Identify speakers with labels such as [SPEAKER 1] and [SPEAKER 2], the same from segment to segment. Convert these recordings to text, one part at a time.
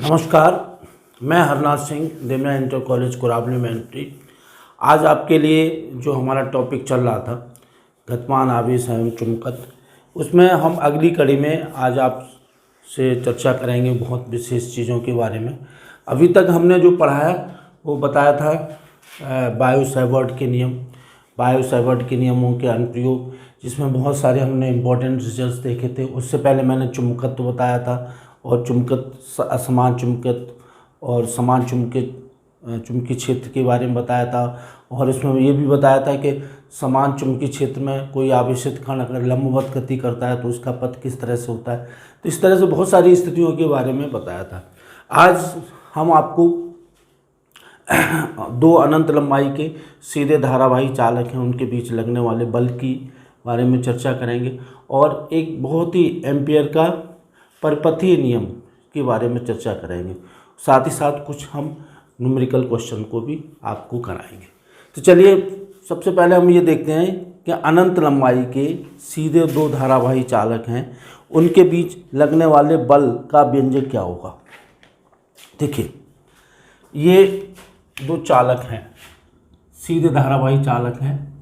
[SPEAKER 1] नमस्कार, मैं हरनाथ सिंह, देवना इंटर कॉलेज कुराबली में एंट्री। आज आपके लिए जो हमारा टॉपिक चल रहा था गतिमान आवेश एवं चुंबकत्व, उसमें हम अगली कड़ी में आज आपसे चर्चा करेंगे बहुत विशेष चीज़ों के बारे में। अभी तक हमने जो पढ़ाया वो बताया था बायो सावर्ट के नियम, बायो सावर्ट के नियमों के अनुप्रयोग, जिसमें बहुत सारे हमने इम्पोर्टेंट रिजल्ट्स देखे थे। उससे पहले मैंने चुंबकत्व बताया था और चुंबकत्व, असमान चुंबकत्व और समान चुंबकीय क्षेत्र के बारे में बताया था। और इसमें ये भी बताया था कि समान चुंबकीय क्षेत्र में कोई आवेशित कण अगर लंबवत गति करता है तो उसका पथ किस तरह से होता है। तो इस तरह से बहुत सारी स्थितियों के बारे में बताया था। आज हम आपको दो अनंत लंबाई के सीधे धारावाही चालक हैं, उनके बीच लगने वाले बल की बारे में चर्चा करेंगे और एक बहुत ही एम्पियर का परिपथीय नियम के बारे में चर्चा करेंगे। साथ ही साथ कुछ हम न्यूमेरिकल क्वेश्चन को भी आपको कराएंगे। तो चलिए सबसे पहले हम ये देखते हैं कि अनंत लंबाई के सीधे दो धारावाही चालक हैं, उनके बीच लगने वाले बल का व्यंजक क्या होगा। देखिए, ये दो चालक हैं, सीधे धारावाही चालक हैं,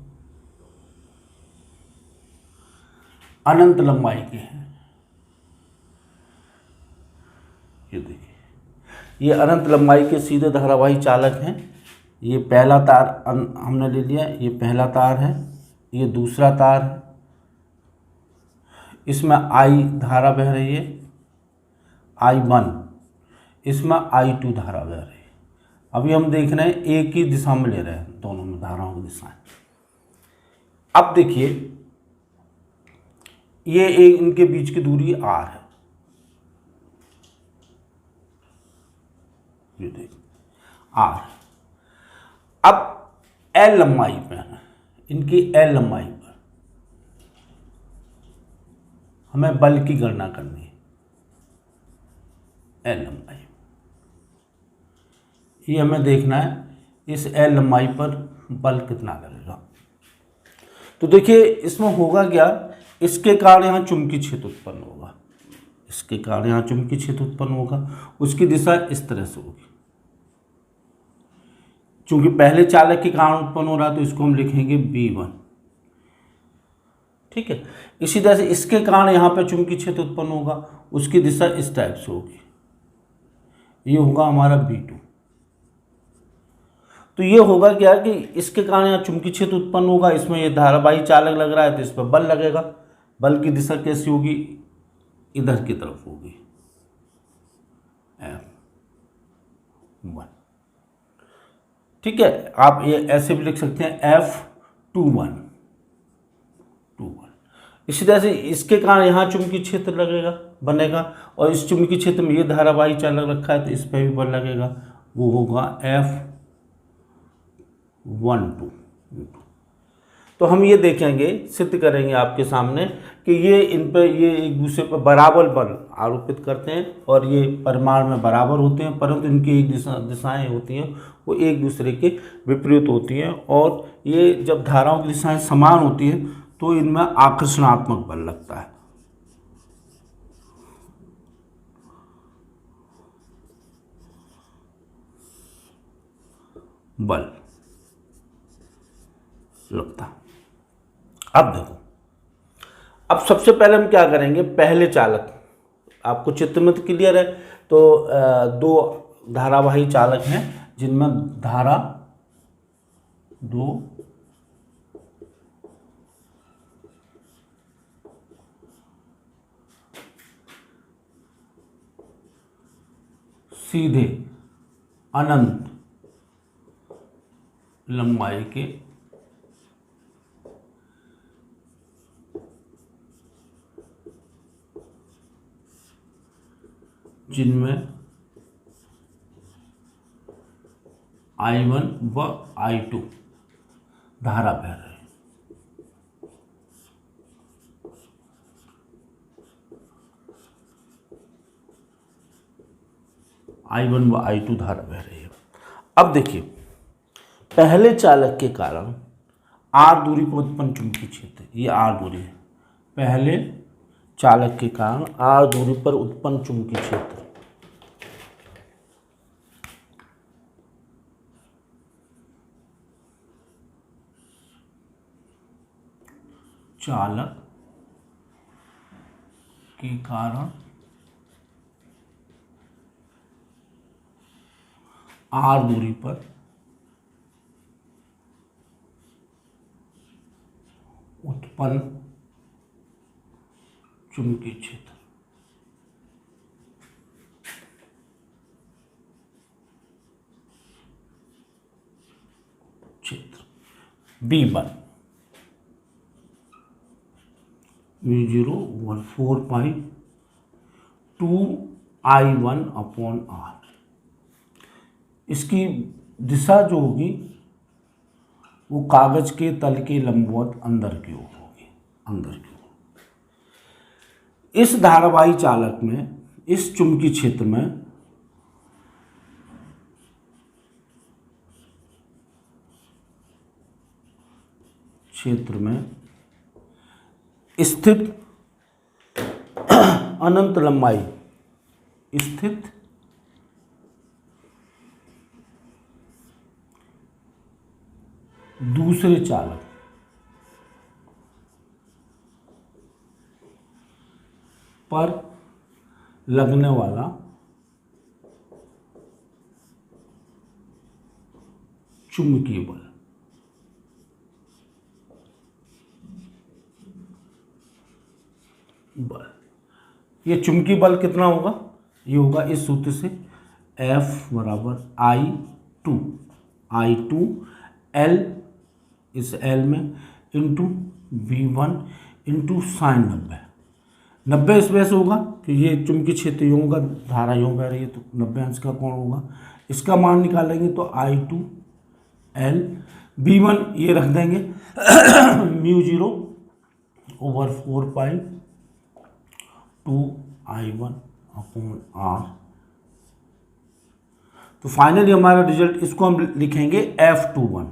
[SPEAKER 1] अनंत लंबाई के हैं। ये देखिए, ये अनंत लंबाई के सीधे धारावाही चालक हैं। ये पहला तार हमने ले लिया, ये पहला तार है, ये दूसरा तार है। इसमें I धारा बह रही है, I1, इसमें I2 धारा बह रही है। अभी हम देख रहे हैं एक ही दिशा में ले रहे हैं, दोनों में धाराओं की दिशाएं। अब देखिए, ये एक इनके बीच की दूरी R है, ये देखिए R। अब L लंबाई पे है, इनकी L लंबाई पर हमें बल की गणना करनी है। L लंबाई ये हमें देखना है, इस L लंबाई पर बल कितना लगेगा। तो देखिए इसमें होगा क्या, इसके कारण यहाँ चुंबकीय क्षेत्र उत्पन्न होगा, इसके कारण यहाँ चुंबकीय क्षेत्र उत्पन्न होगा। उसकी दिशा इस तरह से होगी, चूंकि पहले चालक के कारण उत्पन्न हो रहा है तो इसको हम लिखेंगे B1, ठीक है। इसी तरह से इसके कारण यहाँ पे चुंबकीय क्षेत्र उत्पन्न होगा, उसकी दिशा इस टाइप से होगी, ये होगा हमारा B2। तो ये होगा क्या कि इसके कारण यहाँ चुंबकीय क्षेत्र उत्पन्न होगा, इसमें ये धारावाही चालक लग रहा है तो इस पर बल लगेगा। बल की दिशा कैसी होगी, इधर की तरफ होगी, F1, ठीक है। आप ये ऐसे भी लिख सकते हैं F21। इसी तरह से इसके कारण यहाँ चुंबकीय क्षेत्र लगेगा, बनेगा, और इस चुंबकीय क्षेत्र में ये धारावाही चालक रखा है तो इस पर भी बल लगेगा, वो होगा F12। तो हम ये देखेंगे, सिद्ध करेंगे आपके सामने कि ये इन पर ये एक दूसरे पर बराबर बल आरोपित करते हैं और ये परिमाण में बराबर होते हैं, परंतु इनकी एक दिशाएं होती हैं वो एक दूसरे के विपरीत होती हैं। और ये जब धाराओं की दिशाएं समान होती हैं तो इनमें आकर्षणात्मक बल लगता है। बल लगता। अब देखो, अब सबसे पहले हम क्या करेंगे, पहले चालक, आपको चित्र में तो क्लियर है। तो दो धारावाही चालक हैं जिनमें धारा दो सीधे अनंत लंबाई के जिनमें I1 व I2 धारा बह रही है। I1 व I2 धारा बह रही है। अब देखिए, पहले चालक के कारण R दूरी पर उत्पन्न चुंबकीय क्षेत्र, ये R दूरी है, पहले चालक के कारण R दूरी पर उत्पन्न चुंबकीय क्षेत्र चालक के कारण r दूरी पर उत्पन्न चुंबकीय क्षेत्र V1 V0/4 2I1/r। इसकी दिशा जो होगी वो कागज के तल के लंबवत अंदर की ओर होगी, अंदर की ओर। इस धारावाही चालक में, इस चुंबकीय क्षेत्र में स्थित अनंत लंबाई स्थित दूसरे चालक पर लगने वाला चुंबकीय बल ये चुंबकीय बल कितना होगा? ये होगा इस सूत्र से F बराबर I2 L, इस L में इंटू V1 इंटू साइन 90 इस वजह से होगा कि ये चुंबकीय क्षेत्र यूँ होगा, धारा यूँ बह रही है तो 90 अंश का कोण होगा। इसका मान निकालेंगे तो I2 L, V1 ये रख देंगे μ0/4 2I1/r। तो फाइनली हमारा रिजल्ट, इसको हम लिखेंगे F21।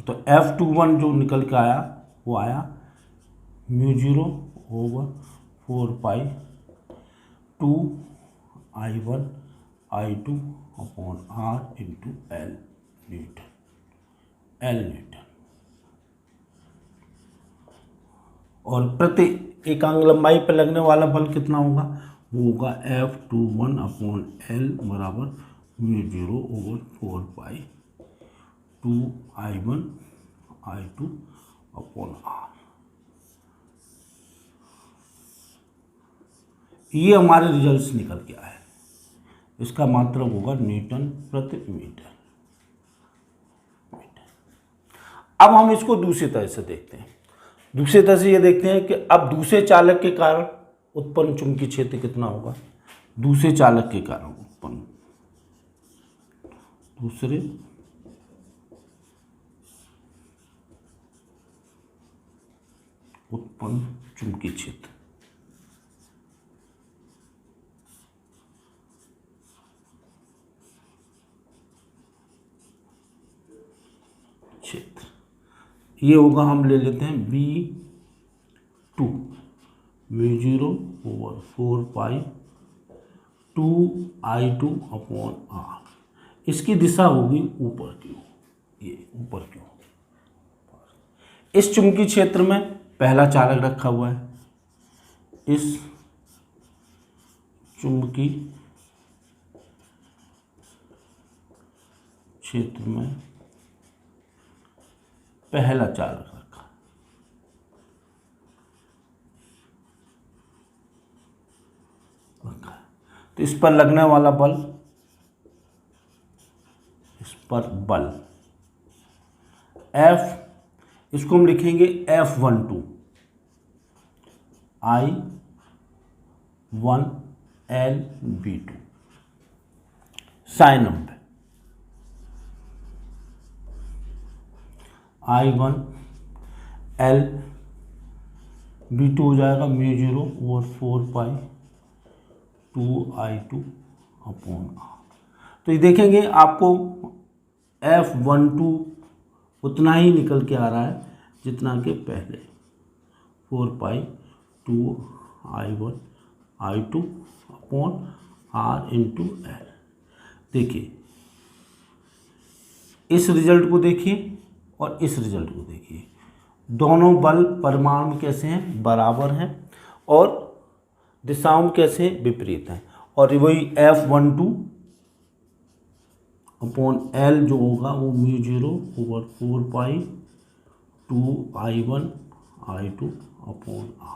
[SPEAKER 1] तो F21 जो निकल के आया वो आया μ0/4 2I1I2/r इंटू L न्यूटन। और प्रति एकांक लंबाई पर लगने वाला बल कितना होगा? वो होगा F21/L बराबर μ0/4 2I1I2/r। ये हमारे रिजल्ट्स निकल के आए। इसका मात्रक होगा न्यूटन प्रति मीटर। अब हम इसको दूसरी तरह से देखते हैं। दूसरी तरह से ये देखते हैं कि अब दूसरे चालक के कारण उत्पन्न चुंबकीय क्षेत्र कितना होगा? दूसरे चालक के कारण दूसरे उत्पन्न चुंबकीय क्षेत्र ये होगा, हम ले लेते हैं V2 μ0/4 2I2/r। इसकी दिशा होगी ऊपर की ओर, ये ऊपर की ओर। इस चुंबकीय क्षेत्र में पहला चालक रखा हुआ है। इस चुंबकीय क्षेत्र में पहला चालक रखा है। तो इस पर लगने वाला बल, इस पर बल F, इसको हम लिखेंगे F12 I1 L V2 sign 90 I1 L V2 हो जाएगा μ0/4 2I2/r। तो ये देखेंगे आपको F12 उतना ही निकल के आ रहा है जितना कि पहले 4 2I1I2/r इंटू L। देखिए, इस रिजल्ट को देखिए और इस रिजल्ट को देखिए, दोनों बल परिमाण में कैसे हैं, बराबर हैं, और दिशाओं में कैसे विपरीत हैं। और वही F12 अपॉन L जो होगा वो μ0/4 2I1 I2 अपॉन R,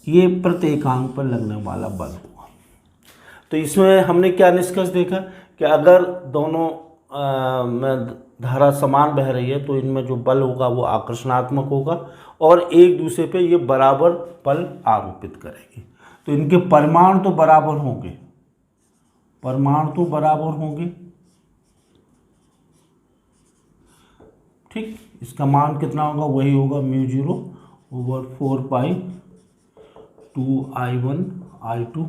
[SPEAKER 1] ये प्रति एकांक पर लगने वाला बल होगा। तो इसमें हमने क्या निष्कर्ष देखा कि अगर दोनों में धारा समान बह रही है तो इनमें जो बल होगा वो आकर्षणात्मक होगा और एक दूसरे पे ये बराबर बल आरोपित करेंगे। तो इनके परिमाण तो बराबर होंगे, ठीक। इसका मान कितना होगा, वही होगा μ0/4 2I1 I2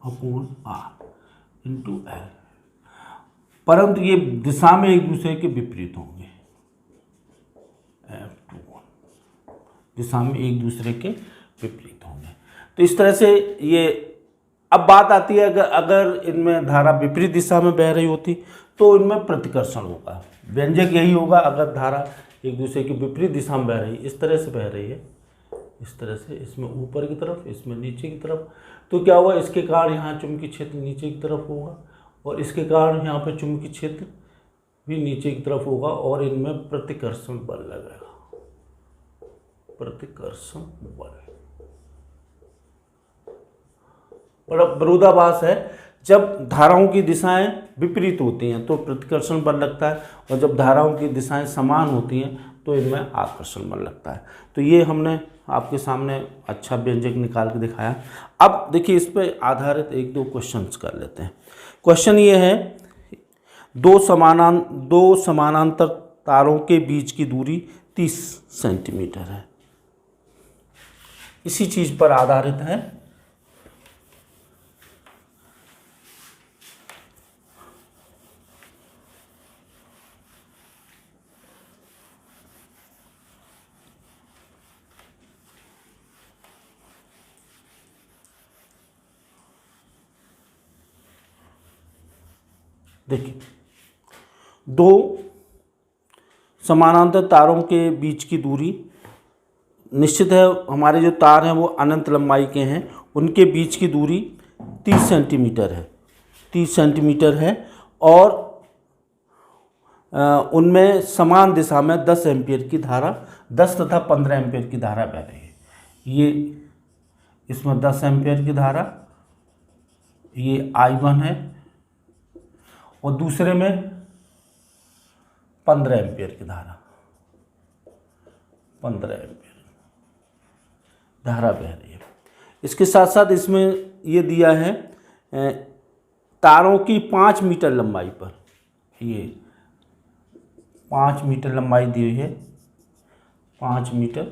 [SPEAKER 1] upon R into L, परंतु ये दिशा में एक दूसरे के विपरीत होंगे। F21 दिशा में एक दूसरे के विपरीत होंगे। तो इस तरह से ये, अब बात आती है अगर इनमें धारा विपरीत दिशा में बह रही होती तो इनमें प्रतिकर्षण होगा। व्यंजक यही होगा, अगर धारा एक दूसरे की विपरीत दिशा में बह रही, इस तरह से बह रही है, इस तरह से, इसमें ऊपर की तरफ, इसमें नीचे की तरफ, तो क्या हुआ, इसके कारण यहाँ चुंबकीय क्षेत्र नीचे की तरफ होगा और इसके कारण यहाँ पे चुंबकीय क्षेत्र भी नीचे की तरफ होगा और इनमें प्रतिकर्षण बल लगेगा, प्रतिकर्षण बल। बड़ा विरोधाभास है, जब धाराओं की दिशाएं विपरीत होती हैं तो प्रतिकर्षण बल लगता है और जब धाराओं की दिशाएं समान होती हैं तो इनमें आकर्षण बल लगता है। तो ये हमने आपके सामने अच्छा व्यंजक निकाल के दिखाया। अब देखिए इस पर आधारित एक दो क्वेश्चंस कर लेते हैं। क्वेश्चन ये है, दो समानांतर तारों के बीच की दूरी 30 सेंटीमीटर है, इसी चीज पर आधारित है। देखिए, दो समानांतर तारों के बीच की दूरी निश्चित है, हमारे जो तार हैं वो अनंत लंबाई के हैं, उनके बीच की दूरी 30 सेंटीमीटर है, 30 सेंटीमीटर है और उनमें समान दिशा में 10 एम्पीयर की धारा, 10 तथा 15 एम्पीयर की धारा बह रही है। ये इसमें 10 एम्पीयर की धारा, ये I1 है और दूसरे में 15 एम्पीयर की धारा, 15 एम्पीयर धारा बह रही है। इसके साथ साथ इसमें ये दिया है तारों की 5 मीटर लंबाई पर, ये 5 मीटर लंबाई दी हुई है, 5 मीटर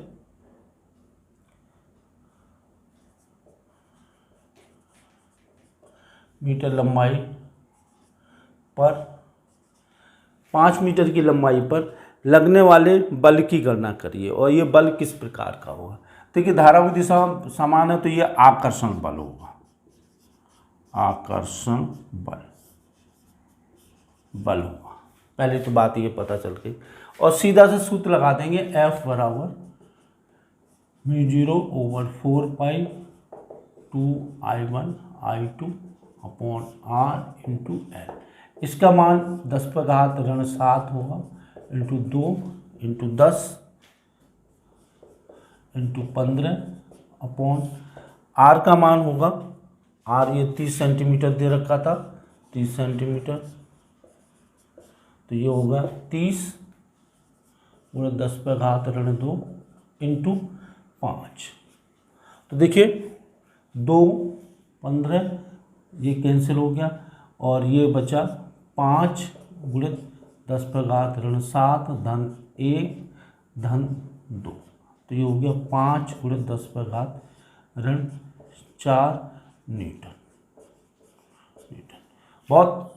[SPEAKER 1] लंबाई पर, 5 मीटर की लंबाई पर लगने वाले बल की गणना करिए और ये बल किस प्रकार का होगा। देखिए धारा की दिशा समान है तो ये आकर्षण बल होगा, आकर्षण बल होगा। पहले तो बात ये पता चल गई और सीधा से सूत्र लगा देंगे, F बराबर μ0/4 2I1 I2 upon R into L। इसका मान 10⁻⁻7 होगा into 2 into 10 into 15 upon R का मान होगा, R ये 30 सेंटीमीटर दे रखा था, 30 सेंटीमीटर, तो ये होगा 30 × 10⁻2 इंटू 5। तो देखिए 2 15 ये कैंसिल हो गया और ये बचा 5 × 10⁻7 धन 1 धन 2, तो ये हो गया 5 × 10⁻4 न्यूटन। बहुत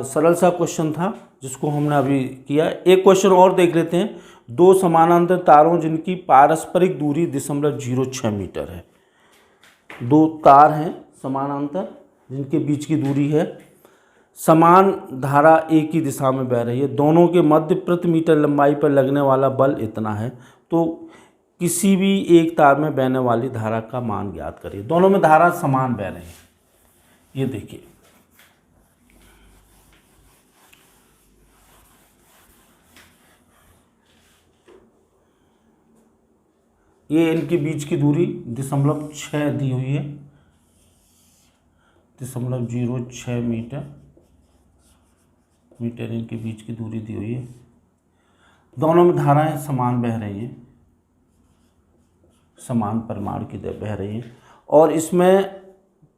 [SPEAKER 1] सरल सा क्वेश्चन था जिसको हमने अभी किया। एक क्वेश्चन और देख लेते हैं। दो समानांतर तारों जिनकी पारस्परिक दूरी 0.06 मीटर है, दो तार हैं समानांतर जिनके बीच की दूरी है, समान धारा एक ही दिशा में बह रही है, दोनों के मध्य प्रति मीटर लंबाई पर लगने वाला बल इतना है, तो किसी भी एक तार में बहने वाली धारा का मान ज्ञात करिए। दोनों में धारा समान बह रही है, ये देखिए। ये इनके बीच की दूरी 0.6 दी हुई है, 0.06 मीटर इनके बीच की दूरी दी हुई है। दोनों में धाराएं समान बह रही हैं, समान परिमाण की बह रही हैं। और इसमें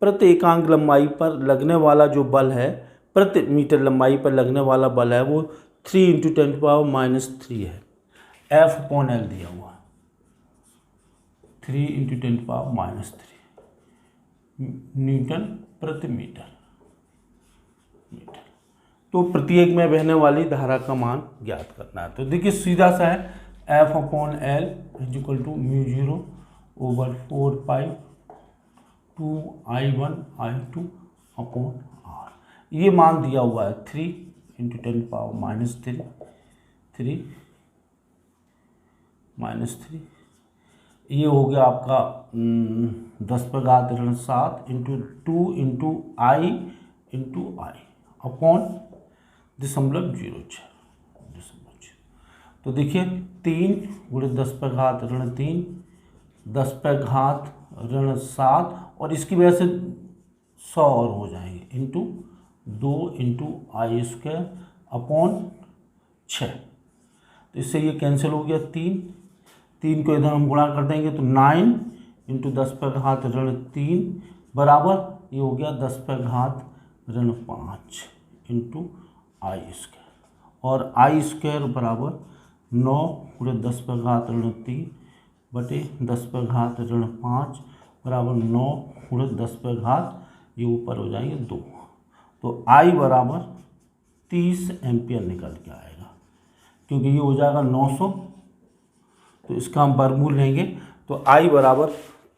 [SPEAKER 1] प्रति एकांक लंबाई पर लगने वाला जो बल है, प्रति मीटर लंबाई पर लगने वाला बल है, वो 3 × 10⁻³ है। F/L दिया हुआ है 3 × 10⁻³ न्यूटन प्रति मीटर। तो प्रत्येक में बहने वाली धारा का मान ज्ञात करना है। तो देखिए सीधा सा है, F/L = μ0/4π 2I1I2/R। ये मान दिया हुआ है 3 × 10⁻³ ये हो गया आपका 10⁻⁷ × 2 × I × I अपॉन 0.06। तो देखिए 3 × 10⁻³ 10⁻⁷ और इसकी वजह से 100 और हो जाएंगे इंटू 2 × I² अपॉन 6। तो इससे ये कैंसिल हो गया, 3 को इधर हम गुणा कर देंगे तो 9 × 10⁻³ बराबर ये हो गया 10⁻5 × I² और I² बराबर 9 × 10⁻³ बटे 10⁻5 बराबर 9 × 10⁻, ये ऊपर हो जाएंगे 2। तो I बराबर 30 एम्पियर निकल के आएगा, क्योंकि ये हो जाएगा 900, तो इसका हम वर्गमूल लेंगे तो I बराबर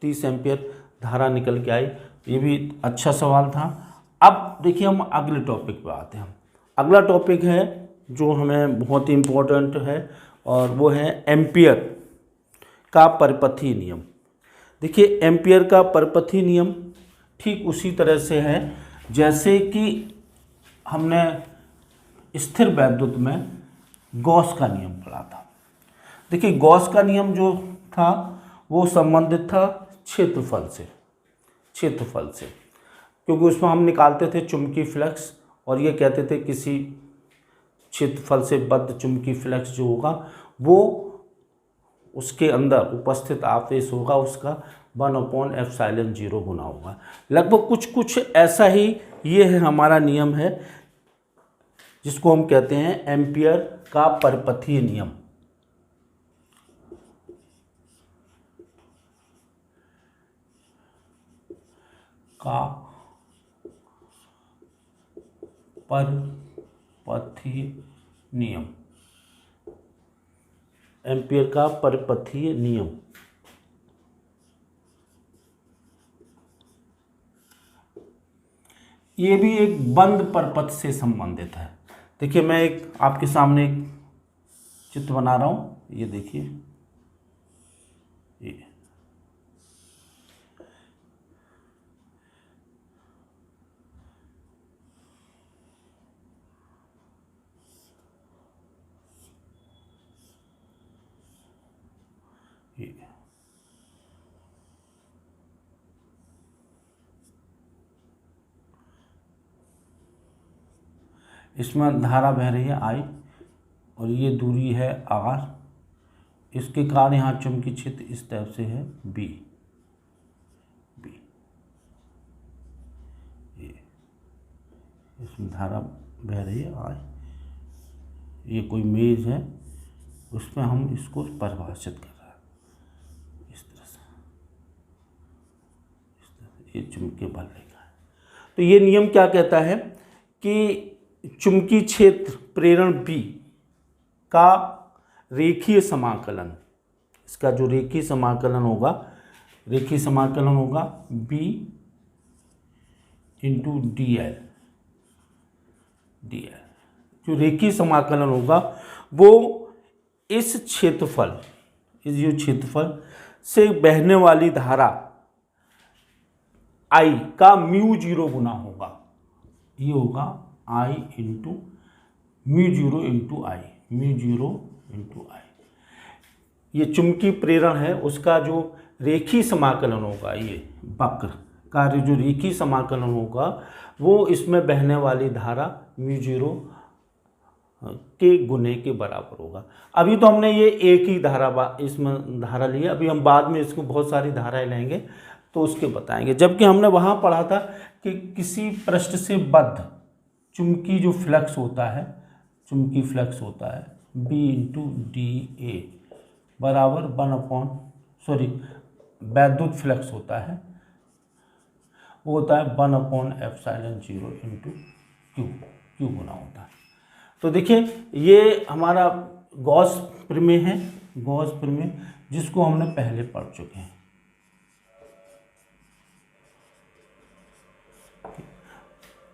[SPEAKER 1] 30 एम्पियर धारा निकल के आई। ये भी अच्छा सवाल था। अब देखिए हम अगले टॉपिक पे आते हैं। अगला टॉपिक है जो हमें बहुत ही इम्पोर्टेंट है और वो है एम्पियर का परिपथीय नियम। देखिए एम्पियर का परिपथीय नियम ठीक उसी तरह से है जैसे कि हमने स्थिर वैद्युत में गॉस का नियम पढ़ा था। देखिए गॉस का नियम जो था वो संबंधित था क्षेत्रफल से, क्योंकि उसमें हम निकालते थे चुंबकीय फ्लक्स और ये कहते थे किसी क्षेत्रफल से बद्ध चुंबकीय फ्लक्स जो होगा वो उसके अंदर उपस्थित आवेश होगा उसका 1/ε0 गुना होगा। लगभग कुछ ऐसा ही ये है हमारा नियम है, जिसको हम कहते हैं एम्पियर का परिपथीय नियम। का परिपथीय नियम, एम्पियर का परिपथीय नियम। ये भी एक बंद परिपथ से संबंधित है। देखिए मैं एक आपके सामने एक चित्र बना रहा हूँ, ये देखिए ये इसमें धारा बह रही है I और ये दूरी है R। इसके कारण यहाँ चुंबकीय क्षेत्र इस तरफ से है B। ये इसमें धारा बह रही है I। ये कोई मेज है उसमें हम इसको परिभाषित कर रहे हैं इस तरह से, ये चुंबकीय बल लिखा है। तो ये नियम क्या कहता है कि चुंबकीय क्षेत्र प्रेरण B का रेखीय समाकलन, इसका जो रेखीय समाकलन होगा B × dl। जो रेखीय समाकलन होगा वो इस क्षेत्रफल इस जो क्षेत्रफल से बहने वाली धारा I का म्यू जीरो गुना होगा, ये होगा I into mu zero into I, mu zero into I. ये चुंबकीय प्रेरण है, उसका जो रेखीय समाकलन होगा, ये वक्र का जो रेखीय समाकलन होगा वो इसमें बहने वाली धारा म्यू जीरो के गुने के बराबर होगा। अभी तो हमने ये एक ही धारा इसमें धारा लिया, अभी हम बाद में इसको बहुत सारी धाराएं लेंगे तो उसके बताएंगे। जबकि हमने वहाँ पढ़ा था कि किसी पृष्ठ से बद्ध चुंबकीय जो फ्लक्स होता है, चुंबकीय फ्लक्स होता है B इंटू डी ए बराबर वैद्युत फ्लक्स होता है, वो होता है 1/ε0 इंटू क्यू गुना होता है। तो देखिए ये हमारा गॉस प्रमेय है, गॉस प्रमेय जिसको हमने पहले पढ़ चुके हैं।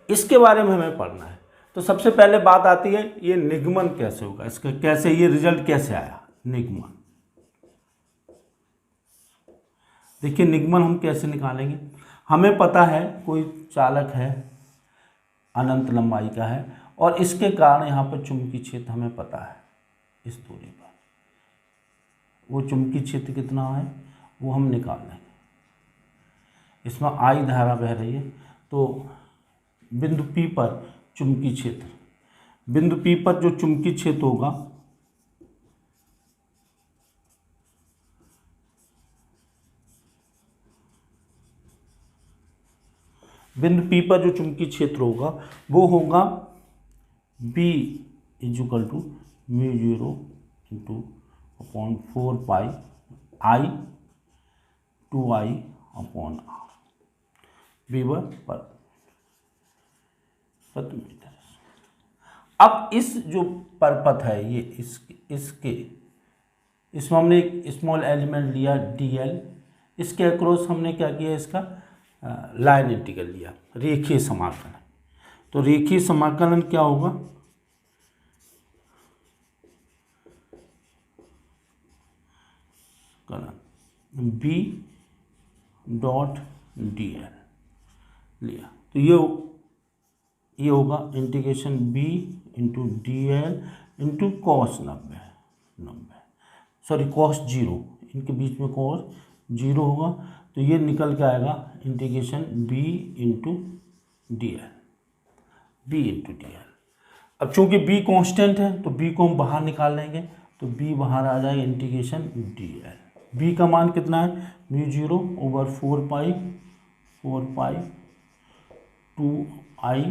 [SPEAKER 1] इसके बारे में हमें पढ़ना है। तो सबसे पहले बात आती है ये निगमन कैसे होगा, इसका कैसे, ये रिजल्ट कैसे आया निगमन। देखिए निगमन हम कैसे निकालेंगे, हमें पता है कोई चालक है अनंत लंबाई का है और इसके कारण यहाँ पर चुंबकीय क्षेत्र हमें पता है, इस दूरी पर वो चुंबकीय क्षेत्र कितना है वो हम निकाल लेंगे। इसमें I धारा बह रही है, तो बिंदु P पर चुंबकीय क्षेत्र, बिंदु P पर जो चुंबकीय क्षेत्र होगा बिंदु P पर जो चुंबकीय क्षेत्र होगा वो होगा B equal to mu zero into upon 4 pi I 2I upon R Weaver पर प्रति मीटर। अब इस जो परपथ है ये इसके इसमें हमने एक स्मॉल एलिमेंट लिया dl, इसके अक्रॉस हमने क्या किया, इसका लाइन इंटीग्रल लिया, रेखीय समाकलन। तो रेखीय समाकलन क्या होगा, b डॉट dl लिया, तो ये होगा integration b into D L into cos 90 sorry cos 0, इनके बीच में कॉस 0 होगा, तो ये निकल के आएगा integration b into D L. अब चूंकि b कांस्टेंट है तो b को हम बाहर निकाल लेंगे, तो b बाहर आ जाएगा इंटीग्रेशन डी एल। b का मान कितना है, म्यू जीरो ओवर 4 पाई 2I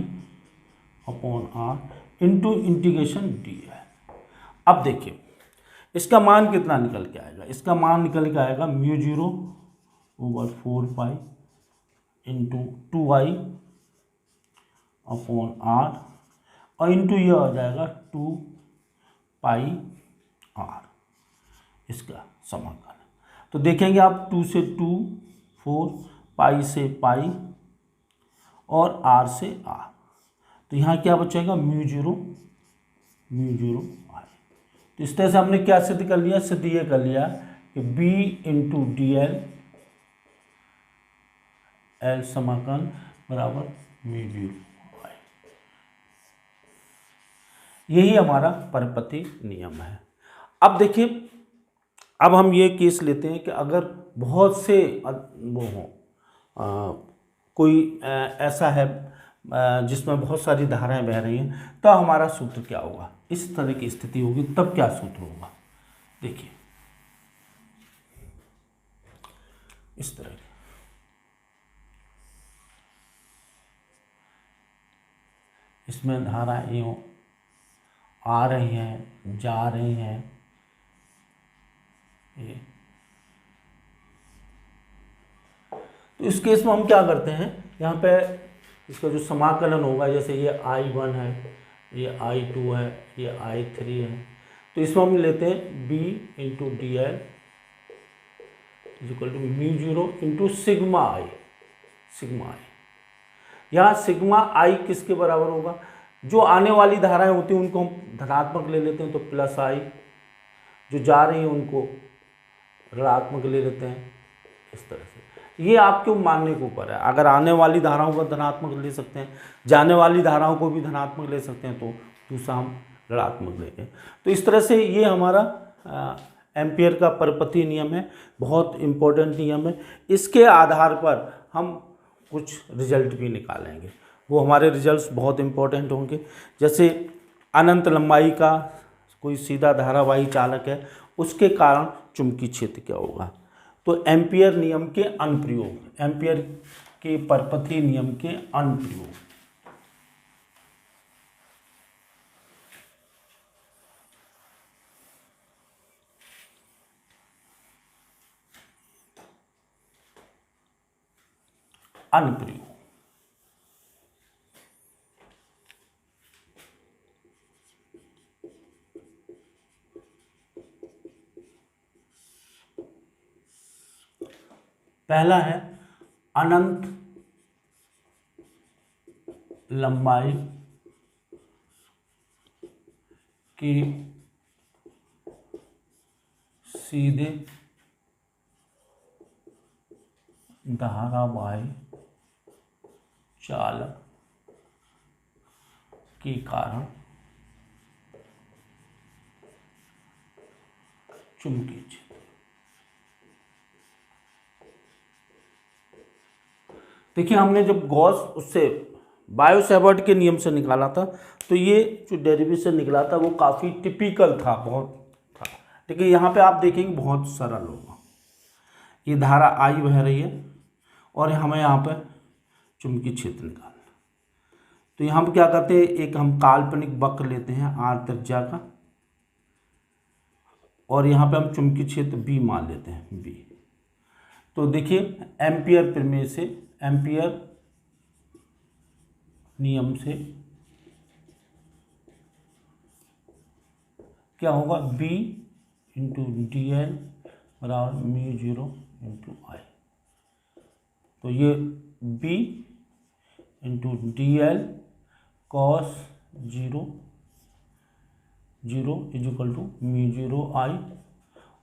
[SPEAKER 1] upon R into integration D L. अब देखिए इसका मान कितना निकल के आएगा, इसका मान निकल के आएगा mu zero over 4 pi into 2I upon R और इंटू ये आ जाएगा 2 पाई R, इसका समाकलन। तो देखेंगे आप 2 से 2 4, पाई से पाई और R से R, तो यहाँ क्या बचेगा म्यू जीरो आई। तो इस तरह से हमने क्या सिद्ध कर लिया, सिद्ध ये कर लिया कि B इंटू डी एल समाकलन बराबर म्यू जीरो आई। यही हमारा परपति नियम है। अब देखिए, अब हम ये केस लेते हैं कि अगर बहुत से वो हों, कोई ऐसा है जिसमें बहुत सारी धाराएं बह रही हैं, तो हमारा सूत्र क्या होगा, इस तरह की स्थिति होगी तब क्या सूत्र होगा। देखिए इस तरह की, इसमें धाराएं यूँ आ रही हैं जा रही हैं, ये तो इस केस में हम क्या करते हैं, यहाँ पे इसका जो समाकलन होगा, जैसे ये I1 है, ये I2 है, ये I3 है, तो इसमें हम लेते हैं B into D L equal to mu zero into sigma I. यहाँ सिग्मा आई किसके बराबर होगा, जो आने वाली धाराएं होती हैं उनको हम धनात्मक ले लेते हैं, तो प्लस आई, जो जा रही है उनको ऋणात्मक ले लेते हैं, इस तरह से। ये आपके मानने के ऊपर है। अगर आने वाली धाराओं को धनात्मक ले सकते हैं, जाने वाली धाराओं को भी धनात्मक ले सकते हैं, तो दूसरा हम ऋणात्मक लेंगे। तो इस तरह से ये हमारा एम्पियर का परपथीय नियम है, बहुत इम्पोर्टेंट नियम है। इसके आधार पर हम कुछ रिजल्ट भी निकालेंगे, वो हमारे रिजल्ट्स बहुत इम्पोर्टेंट होंगे। जैसे अनंत लंबाई का कोई सीधा धारावाही चालक है, उसके कारण चुंबकीय क्षेत्र क्या होगा। तो एम्पियर नियम के अनुप्रयोग, एम्पियर के परपथीय नियम के अनुप्रयोग। अनुप्रयोग पहला है अनंत लंबाई के सीधे धारावाही चालक के कारण चुंबकीय क्षेत्र। देखिए, हमने जब गॉस उससे बायो-सैवर्ट के नियम से निकाला था, तो ये जो डेरिवेशन निकला था वो काफ़ी टिपिकल था, बहुत था। देखिए यहाँ पे आप देखेंगे बहुत सरल होगा। ये धारा आई बह रही है और हमें यहाँ पे चुंबकीय क्षेत्र निकालना। तो यहाँ पे क्या करते हैं, एक हम काल्पनिक वक्र लेते हैं आर त्रिज्या का, और यहाँ पे हम चुंबकीय क्षेत्र बी मान लेते हैं, बी। तो देखिए एम्पियर प्रमेय से, एम्पियर नियम से क्या होगा, B इंटू डी एल बराबर म्यू जीरो इंटू आई। तो ये B into D L cos zero zero equal to mu zero I,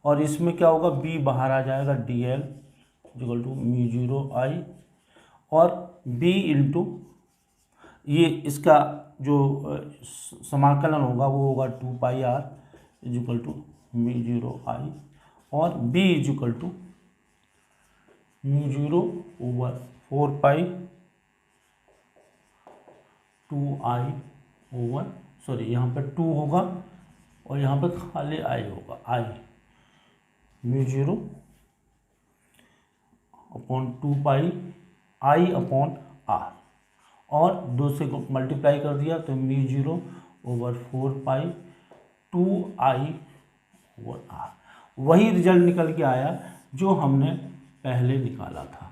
[SPEAKER 1] और इसमें क्या होगा, B बाहर आ जाएगा, D L equal to mu zero I, और B इंटू ये इसका जो समाकलन होगा वो होगा 2 pi R equal to mu zero I, और B equal to mu zero over 4 pi 2 I over, sorry यहाँ पे 2 होगा और यहाँ पे खाली आई होगा, I mu zero upon 2 pi I upon R, और 2 से मल्टीप्लाई कर दिया तो mu zero over 4 pi 2 I over R. वही रिजल्ट निकल के आया जो हमने पहले निकाला था।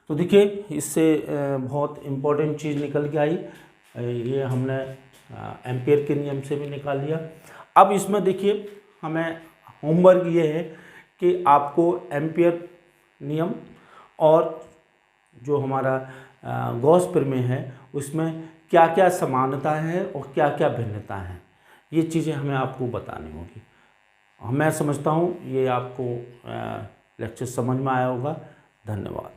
[SPEAKER 1] तो देखिए इससे बहुत इम्पोर्टेंट चीज़ निकल के आई, ये हमने एम्पियर के नियम से भी निकाल लिया। अब इसमें देखिए हमें होमवर्क ये है कि आपको एम्पियर नियम और जो हमारा गॉस प्रमेय है उसमें क्या क्या समानता है और क्या क्या भिन्नता है, ये चीज़ें हमें आपको बतानी होगी। मैं समझता हूँ ये आपको लेक्चर समझ में आया होगा। धन्यवाद।